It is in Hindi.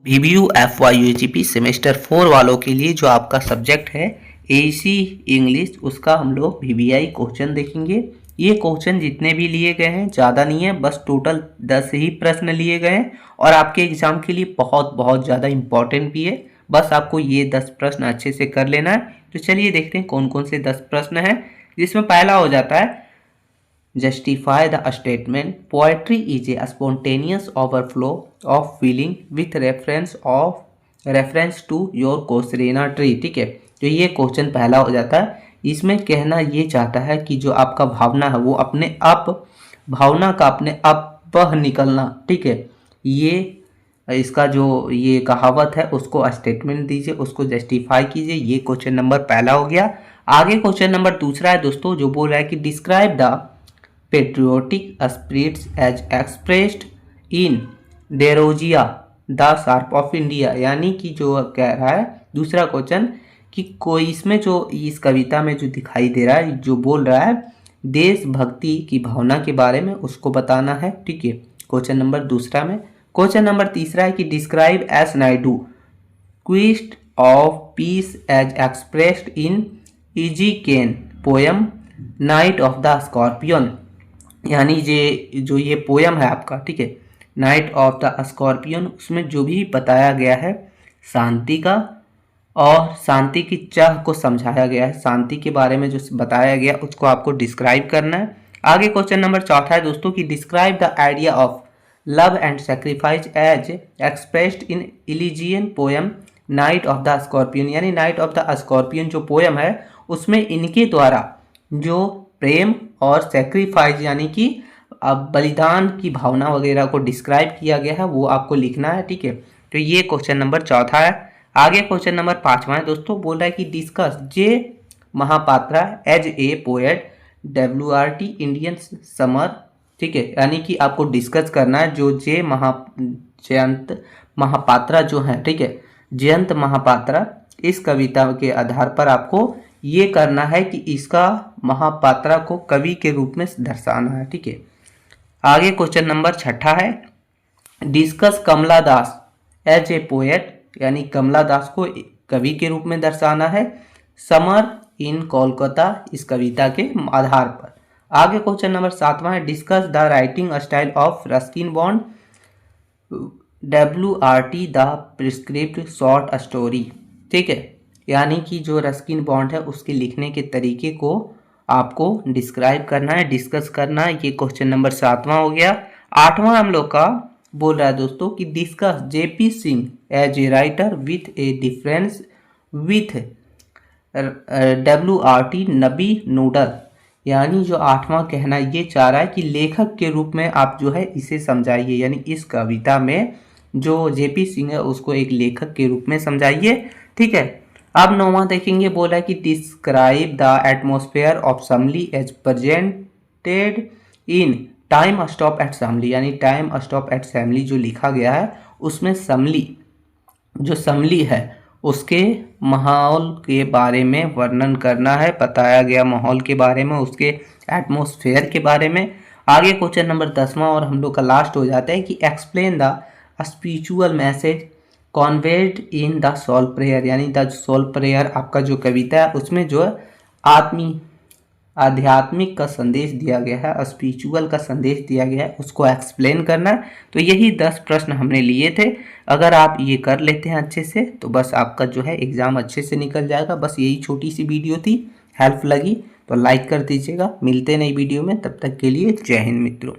VBU FYUGP सेमेस्टर 4 वालों के लिए जो आपका सब्जेक्ट है AC इंग्लिश, उसका हम लोग VBI क्वेश्चन देखेंगे। ये क्वेश्चन जितने भी लिए गए हैं ज़्यादा नहीं है, बस टोटल 10 ही प्रश्न लिए गए हैं और आपके एग्जाम के लिए बहुत बहुत ज़्यादा इम्पोर्टेंट भी है। बस आपको ये 10 प्रश्न अच्छे से कर लेना है। तो चलिए देखते हैं कौन कौन से 10 प्रश्न हैं, जिसमें पहला हो जाता है justify the statement poetry is a spontaneous overflow of feeling with reference to your कोसरेना ट्री। ठीक है, तो ये क्वेश्चन पहला हो जाता है। इसमें कहना ये चाहता है कि जो आपका भावना है वो अपने आप, भावना का अपने आप बह निकलना। ठीक है, ये इसका जो ये कहावत है उसको स्टेटमेंट दीजिए, उसको जस्टिफाई कीजिए। ये क्वेश्चन नंबर पहला हो गया। आगे क्वेश्चन नंबर दूसरा है दोस्तों, जो बोल रहा है कि describe the patriotic spirits as expressed in Derozio the sharp of India. यानी कि जो कह रहा है दूसरा क्वेश्चन कि कोई इसमें जो इस कविता में जो दिखाई दे रहा है, जो बोल रहा है देशभक्ति की भावना के बारे में, उसको बताना है। ठीक है, क्वेश्चन नंबर दूसरा में। क्वेश्चन नंबर तीसरा है कि describe S Naidu quest of peace as expressed in Ezekiel poem night of the scorpion. यानी जो ये पोयम है आपका, ठीक है, नाइट ऑफ द स्कॉर्पियन, उसमें जो भी बताया गया है शांति का और शांति की चाह को समझाया गया है, शांति के बारे में जो बताया गया उसको आपको डिस्क्राइब करना है। आगे क्वेश्चन नंबर चौथा है दोस्तों कि describe the idea of love and sacrifice as expressed in इलिजियन poem night of the scorpion. यानी नाइट ऑफ द स्कॉर्पियन जो पोयम है उसमें इनके द्वारा जो प्रेम और सेक्रीफाइस यानी कि बलिदान की भावना वगैरह को डिस्क्राइब किया गया है, वो आपको लिखना है। ठीक है, तो ये क्वेश्चन नंबर चौथा है। आगे क्वेश्चन नंबर पांचवा है दोस्तों, बोल रहा है कि discuss J Mahapatra as a poet WRT Indian summer. ठीक है, यानी कि आपको डिस्कस करना है जो जयंत महापात्रा जो है, ठीक है, जयंत महापात्रा, इस कविता के आधार पर आपको ये करना है कि इसका महापात्रा को कवि के रूप में दर्शाना है। ठीक है, आगे क्वेश्चन नंबर छठा है discuss Kamala Das as a poet. यानी कमला दास को कवि के रूप में दर्शाना है समर इन कोलकाता, इस कविता के आधार पर। आगे क्वेश्चन नंबर सातवां है discuss the writing style of Ruskin Bond WRT the prescribed short story. ठीक है, यानी कि जो रस्किन बॉन्ड है उसके लिखने के तरीके को आपको डिस्क्राइब करना है, डिस्कस करना है। ये क्वेश्चन नंबर सातवां हो गया। आठवां हम लोग का बोल रहा है दोस्तों कि discuss JP Singh as a writer with a difference with WRT नबी नूडल। यानी जो आठवां कहना ये चाह रहा है कि लेखक के रूप में आप जो है इसे समझाइए, यानी इस कविता में जो JP सिंह है उसको एक लेखक के रूप में समझाइए। ठीक है, अब नौवां देखेंगे, बोला है कि describe the atmosphere of Shamli as presented in time stops at Shamli. यानी टाइम स्टॉप एट समली जो लिखा गया है उसमें समली, जो समली है उसके माहौल के बारे में वर्णन करना है, बताया गया माहौल के बारे में, उसके एटमॉस्फेयर के बारे में। आगे क्वेश्चन नंबर 10वां और हम लोग का लास्ट हो जाता है कि explain the spiritual message conveyed in the soul prayer. यानी द सोल प्रेयर आपका जो कविता है उसमें जो आध्यात्मिक का संदेश दिया गया है, स्पिरिचुअल का संदेश दिया गया है, उसको एक्सप्लेन करना है। तो यही 10 प्रश्न हमने लिए थे। अगर आप ये कर लेते हैं अच्छे से तो बस आपका जो है एग्ज़ाम अच्छे से निकल जाएगा। बस यही छोटी सी वीडियो थी, हेल्प लगी तो लाइक कर दीजिएगा। मिलते हैं नई वीडियो में, तब तक के लिए जय हिंद मित्रों।